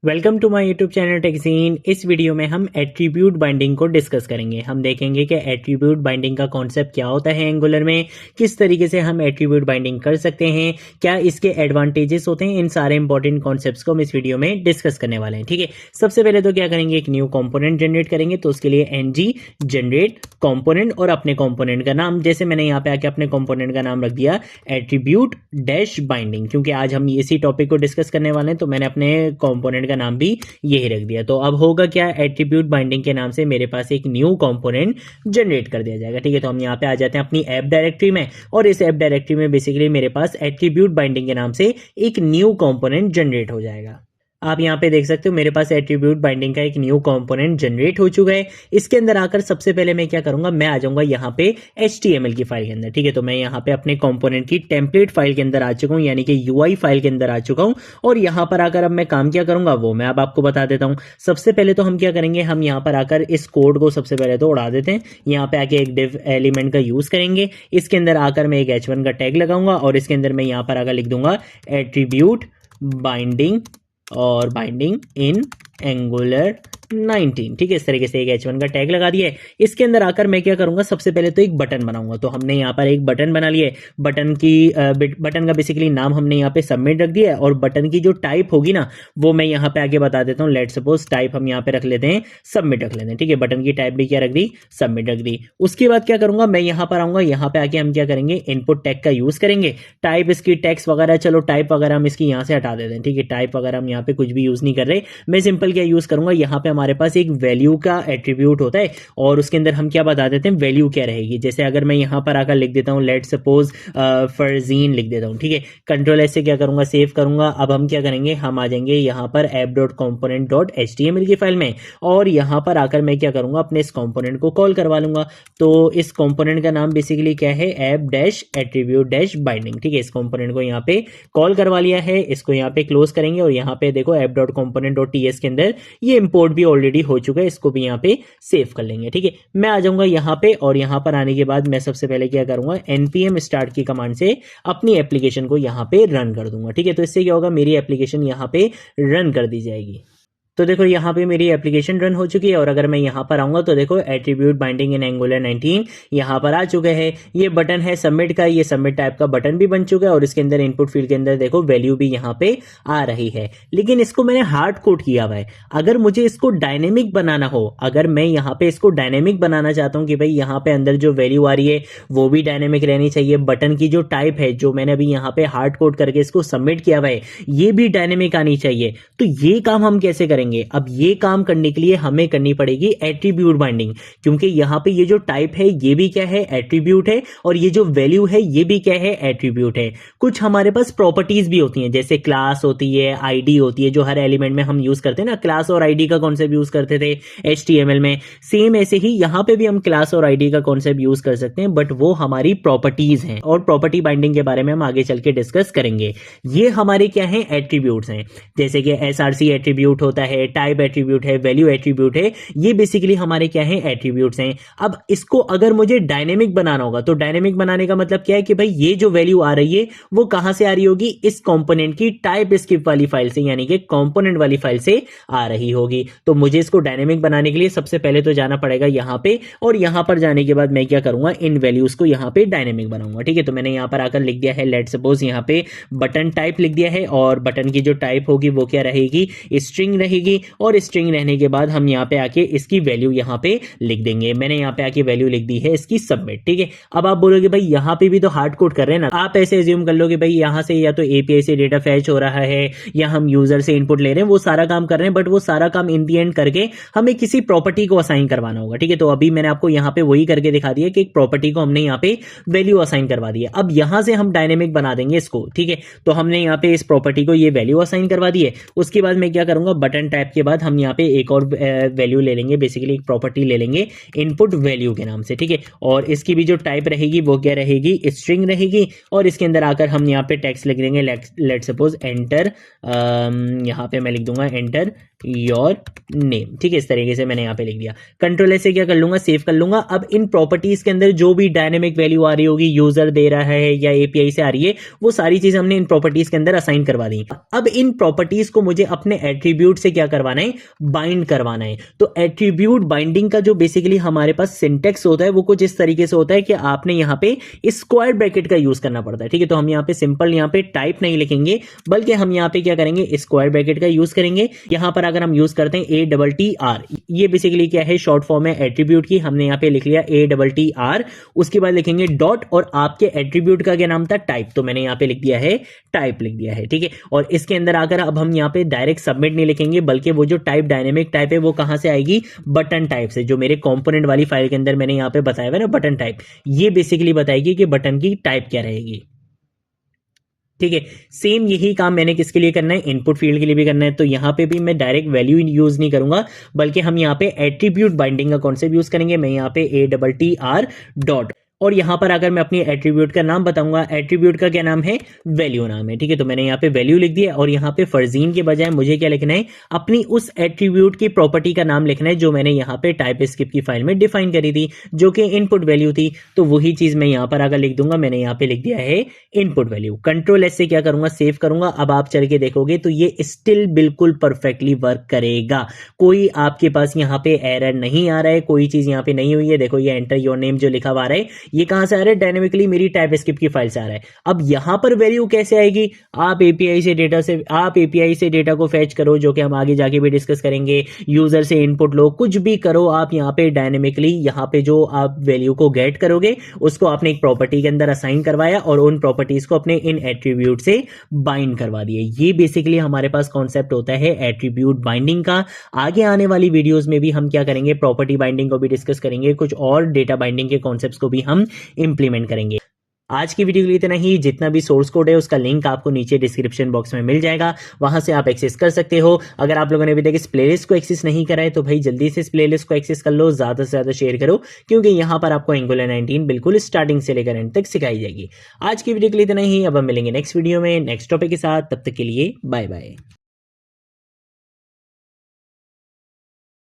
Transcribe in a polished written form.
Welcome to my YouTube channel टेक्सीन। इस video में हम एट्रीब्यूट बाइंडिंग को डिस्कस करेंगे। हम देखेंगे कि एट्रीब्यूट बाइंडिंग का कॉन्सेप्ट क्या होता है एंगुलर में, किस तरीके से हम एट्रीब्यूट बाइंडिंग कर सकते हैं, क्या इसके एडवांटेजेस होते हैं। इन सारे इंपॉर्टेंट कॉन्सेप्ट्स को हम इस वीडियो में डिस्कस करने वाले हैं। ठीक है, सबसे पहले तो क्या करेंगे, एक न्यू कॉम्पोनेंट जनरेट करेंगे। तो उसके लिए एनजी जनरेट कॉम्पोनेंट और अपने कॉम्पोनेंट का नाम, जैसे मैंने यहाँ पे आके अपने कॉम्पोनेंट का नाम रख दिया एट्रीब्यूट डैश बाइंडिंग, क्योंकि आज हम इसी टॉपिक को डिस्कस करने वाले हैं। तो मैंने अपने कॉम्पोनेंट का नाम भी यही रख दिया। तो अब होगा क्या, एट्रीब्यूट बाइंडिंग के नाम से मेरे पास एक न्यू कंपोनेंट जनरेट कर दिया जाएगा। ठीक है, तो हम यहाँ पे आ जाते हैं अपनी ऐप डायरेक्टरी में, और इस ऐप डायरेक्टरी में बेसिकली मेरे पास एट्रीब्यूट बाइंडिंग के नाम से एक न्यू कंपोनेंट जनरेट हो जाएगा। आप यहाँ पे देख सकते हो मेरे पास एट्रीब्यूट बाइंडिंग का एक न्यू कंपोनेंट जनरेट हो चुका है। इसके अंदर आकर सबसे पहले मैं क्या करूंगा, मैं आ जाऊंगा यहाँ पे HTML की फाइल के अंदर। ठीक है, तो मैं यहाँ पे अपने कंपोनेंट की टेम्पलेट फाइल के अंदर आ चुका हूँ, यानी कि UI फाइल के अंदर आ चुका हूँ। और यहाँ पर आकर अब मैं काम क्या करूंगा वो मैं अब आपको बता देता हूँ। सबसे पहले तो हम क्या करेंगे, हम यहाँ पर आकर इस कोड को सबसे पहले तो उड़ा देते हैं। यहाँ पे आके एक डिव एलिमेंट का यूज करेंगे। इसके अंदर आकर मैं एक H1 का टैग लगाऊंगा, और इसके अंदर मैं यहाँ पर आकर लिख दूंगा एट्रीब्यूट बाइंडिंग और बाइंडिंग इन एंगुलर 19। ठीक है, इस तरीके से एक H1 का टैग लगा दिया है। इसके अंदर आकर मैं क्या करूंगा, सबसे पहले तो एक बटन बनाऊंगा। तो हमने यहाँ पर एक बटन बना लिया है। बटन का बेसिकली नाम हमने यहाँ पे सबमिट रख दिया है, और बटन की जो टाइप होगी ना वो मैं यहाँ पे आगे बता देता हूँ। लेट सपोज टाइप हम यहाँ पे रख लेते हैं सबमिट रख लेते हैं। ठीक है, बटन की टाइप भी क्या रख दी, सबमिट रख दी। उसके बाद क्या करूंगा, मैं यहाँ पर आऊंगा। यहाँ पे आके हम क्या करेंगे, इनपुट टैग का यूज करेंगे। टाइप इसकी टेक्स्ट वगैरह, चलो टाइप वगैरह हम इसकी यहाँ से हटा देते हैं। ठीक है, टाइप वगैरह हम यहाँ पे कुछ भी यूज नहीं कर रहे। मैं सिंपल क्या यूज करूंगा, यहाँ पे हमारे पास एक वैल्यू का एट्रीब्यूट होता है, और उसके अंदर हम क्या बता देते हैं, वैल्यू क्या रहेगी। जैसे अगर मैं यहाँ पर आकर लिख देता हूँ लेट सपोज फरजीन लिख देता हूँ। ठीक है, कंट्रोल एस से क्या करूंगा, सेव करूंगा। अब हम क्या करेंगे, हम आ जाएंगे यहाँ पर app.component.html की फाइल में, और यहाँ पर आकर मैं क्या करूंगा, अपने इस कंपोनेंट को कॉल करवा लूंगा। तो इस कंपोनेंट का नाम बेसिकली क्या है, app dash attribute dash binding. ठीक है, इस कंपोनेंट को यहाँ पे कॉल करवा लिया है। इसको यहाँ पे क्लोज करेंगे, और यहाँ पे देखो app.component.ts के अंदर ये इंपोर्ट भी ऑलरेडी हो चुका है। इसको भी यहाँ पे सेव कर लेंगे। ठीक है, मैं आ जाऊंगा यहाँ पे, और यहाँ पर आने के बाद मैं सबसे पहले क्या करूंगा, npm start की कमांड से अपनी एप्लीकेशन को यहाँ पे रन कर दूंगा। ठीक है, तो इससे क्या होगा, मेरी एप्लीकेशन यहाँ पे रन कर दी जाएगी। तो देखो यहाँ पे मेरी एप्लीकेशन रन हो चुकी है, और अगर मैं यहाँ पर आऊंगा तो देखो एट्रीब्यूट बाइंडिंग इन एंगुलर 19 यहाँ पर आ चुका है। ये बटन है सबमिट का, ये सबमिट टाइप का बटन भी बन चुका है, और इसके अंदर इनपुट फील्ड के अंदर देखो वैल्यू भी यहाँ पे आ रही है। लेकिन इसको मैंने हार्ड कोड किया हुआ है। अगर मुझे इसको डायनेमिक बनाना हो, अगर मैं यहाँ पे इसको डायनेमिक बनाना चाहता हूँ कि भाई यहाँ पे अंदर जो वैल्यू आ रही है वो भी डायनेमिक रहनी चाहिए, बटन की जो टाइप है जो मैंने अभी यहाँ पे हार्ड कोड करके इसको सबमिट किया हुआ है ये भी डायनेमिक आनी चाहिए, तो ये काम हम कैसे करेंगे। अब ये काम करने के लिए हमें करनी पड़ेगी एट्रीब्यूट बाइंडिंग, क्योंकि यहाँ पे ये जो टाइप है ये भी क्या है, एट्रीब्यूट है, और ये जो वैल्यू है ये भी क्या है, एट्रीब्यूट है। कुछ हमारे पास प्रॉपर्टीज भी होती हैं, जैसे क्लास होती है, आईडी होती है, जो हर एलिमेंट में हम यूज करते हैं ना। क्लास और आईडी का कॉन्सेप्ट यूज करते थे HTML में, सेम ऐसे ही यहाँ पे भी हम क्लास और आईडी का कॉन्सेप्ट यूज कर सकते हैं, बट वो हमारी प्रॉपर्टीज हैं, और प्रॉपर्टी बाइंडिंग के बारे में हम आगे चल के डिस्कस करेंगे। ये हमारे क्या है, एट्रीब्यूट्स हैं। जैसे कि SRC एट्रीब्यूट होता है, टाइप एट्रीब्यूट है, वैल्यू एट्रीब्यूट है, ये बेसिकली हमारे क्या है, एट्रीब्यूट्स हैं। अब इसको अगर मुझे डायनेमिक बनाना होगा, तो डायनेमिक बनाने का मतलब क्या है कि भाई ये जो वैल्यू आ रही है वो कहां से आ रही होगी, इस कंपोनेंट की टाइप स्क्रिप्ट वाली फाइल से, यानी कि कंपोनेंट वाली फाइल से आ रही होगी। तो मुझे इसको डायनेमिक बनाने के लिए सबसे पहले तो जाना पड़ेगा यहां पे, और यहां पर जाने के बाद मैं क्या करूंगा, इन वैल्यूज को यहां पे डायनेमिक बनाऊंगा। ठीक है, तो मैंने यहां पर आकर लिख दिया है लेट सपोज यहां पे बटन टाइप लिख दिया है, और बटन की जो टाइप होगी वो क्या रहेगी, स्ट्रिंग रहेगी, और स्ट्रिंग रहने के बाद हम यहाँ पे आके इसकी वैल्यू यहाँ पे लिख देंगे। मैंने यहाँ पे आके वैल्यू लिख दी है इसकी सबमिट। ठीक है, अब आप बोलोगे भाई यहाँ पे भी तो हार्ड कोड कर रहे हैं ना। आप ऐसे एज्यूम कर लो कि भाई यहाँ से या तो API से डेटा फैच हो रहा है, या हम यूजर से इनपुट ले रहे हैं, वो सारा काम कर रहे हैं, बट वो सारा काम इन दी एंड करके हमें किसी प्रॉपर्टी को असाइन करवाना होगा। ठीक है, तो अभी मैंने आपको यहाँ पे वही करके दिखा दिया कि एक प्रॉपर्टी को हमने यहाँ पे वैल्यू असाइन करवा दी है। अब यहाँ से हम डायनेमिक बना देंगे इसको। ठीक है, तो हमने यहाँ पे इस प्रॉपर्टी को ये वैल्यू असाइन करवा दी है। उसके बाद मैं क्या करूंगा, बटन बटन टाइप के बाद हम यहाँ पे एक और वैल्यू ले लेंगे, बेसिकली एक प्रॉपर्टी ले लेंगे इनपुट वैल्यू के नाम से, ठीक है। और इसकी भी जो टाइप रहेगी वो क्या रहेगी, स्ट्रिंग रहेगी। और इसके अंदर आकर हम यहाँ पे टेक्स्ट लिख देंगे, लेट सपोज एंटर, यहाँ पे मैं लिख दूंगा एंटर योर नेम, ठीक है। इस तरीके से मैंने यहाँ पे लिख दिया। कंट्रोल से क्या कर लूंगा, सेव कर लूंगा। अब इन प्रॉपर्टीज के अंदर जो भी डायनेमिक वैल्यू आ रही होगी, यूजर दे रहा है या एपीआई से आ रही है, वो सारी चीज हमने इन प्रॉपर्टीज के अंदर असाइन करवा दी। अब इन प्रॉपर्टीज को मुझे अपने एट्रीब्यूट से क्या करवाना है, बाइंड करवाना है। तो एट्रीब्यूट बाइंडिंग का जो बेसिकली हमारे पास सिंटेक्स होता है वो कुछ इस तरीके से होता है कि आपने यहाँ पे स्क्वायर ब्रैकेट का यूज करना पड़ता है, ठीक है। तो हम यहाँ पे सिंपल यहाँ पे टाइप नहीं लिखेंगे, बल्कि हम यहाँ पे क्या करेंगे, स्क्वायर ब्रैकेट का यूज करेंगे। यहाँ पर अगर हम यूज करते हैं ATTR, ये बेसिकली क्या है, शॉर्ट फॉर्म है एट्रीब्यूट की। हमने यहाँ पे लिख लिया ATTR, उसके बाद लिखेंगे डॉट, और आपके एट्रीब्यूट का क्या नाम था, टाइप। तो मैंने यहाँ पे लिख दिया है टाइप, लिख दिया है, ठीक है। और इसके अंदर आकर अब हम यहाँ पे डायरेक्ट सबमिट नहीं लिखेंगे, बल्कि वो जो टाइप डायनेमिक टाइप है वो कहां से आएगी, बटन टाइप से। जो मेरे कंपोनेंट वाली फाइल के अंदर मैंने यहाँ पे बताया हुआ ना बटन टाइप, ये बेसिकली बताएगी कि बटन की टाइप क्या रहेगी, ठीक है। सेम यही काम मैंने किसके लिए करना है, इनपुट फील्ड के लिए भी करना है। तो यहां पे भी मैं डायरेक्ट वैल्यू यूज नहीं करूंगा, बल्कि हम यहां पे एट्रीब्यूट बाइंडिंग का कॉन्सेप्ट यूज करेंगे। मैं यहां पे ATTR डॉट, और यहां पर अगर मैं अपनी एट्रीब्यूट का नाम बताऊंगा, एट्रीब्यूट का क्या नाम है, वैल्यू नाम है, ठीक है। तो मैंने यहाँ पे वैल्यू लिख दिया, और यहाँ पे फर्जीन के बजाय मुझे क्या लिखना है, अपनी उस एट्रीब्यूट की प्रॉपर्टी का नाम लिखना है जो मैंने यहाँ पे टाइप स्क्रिप्ट की फाइल में डिफाइन करी थी, जो कि इनपुट वैल्यू थी। तो वही चीज मैं यहाँ पर अगर लिख दूंगा, मैंने यहाँ पे लिख दिया है इनपुट वैल्यू। कंट्रोल एस से क्या करूंगा, सेव करूंगा। अब आप चल के देखोगे तो ये स्टिल बिल्कुल परफेक्टली वर्क करेगा, कोई आपके पास यहाँ पे एरर नहीं आ रहा है, कोई चीज यहाँ पे नहीं हुई है। देखो ये एंटर योर नेम जो लिखा हुआ आ रहा है, ये कहां से आ रहा है, डायनेमिकली मेरी टाइप स्क्रिप्ट की फाइल से आ रहा है। अब यहां पर वैल्यू कैसे आएगी, आप एपीआई से डेटा को फैच करो, जो कि हम आगे जाके भी डिस्कस करेंगे। यूजर से इनपुट लो, कुछ भी करो आप यहाँ पे डायनेमिकली, यहाँ पे जो आप वैल्यू को गेट करोगे उसको आपने एक प्रॉपर्टी के अंदर असाइन करवाया, और उन प्रॉपर्टीज को अपने इन एट्रीब्यूट से बाइंड करवा दिए। ये बेसिकली हमारे पास कॉन्सेप्ट होता है एट्रीब्यूट बाइंडिंग का। आगे आने वाली वीडियोस में भी हम क्या करेंगे, प्रॉपर्टी बाइंडिंग को भी डिस्कस करेंगे, कुछ और डेटा बाइंडिंग के कॉन्सेप्ट्स को भी हम इंप्लीमेंट करेंगे। आज की वीडियो के लिए इतना ही। जितना भी सोर्स कोड है उसका लिंक आपको नीचे डिस्क्रिप्शन बॉक्स में मिल जाएगा, वहां से आप एक्सेस कर सकते हो। अगर आप लोगों ने अभी तक इस प्लेलिस्ट को एक्सेस नहीं करा है तो भाई जल्दी से इस प्लेलिस्ट को एक्सेस कर लो, ज्यादा से ज्यादा शेयर करो, क्योंकि यहां पर आपको एंगुलर 19 बिल्कुल स्टार्टिंग से लेकर एंड तक सिखाई जाएगी। आज की वीडियो के लिए इतना ही। अब हम मिलेंगे नेक्स्ट वीडियो में नेक्स्ट टॉपिक के साथ, तब तक के लिए बाय बाय।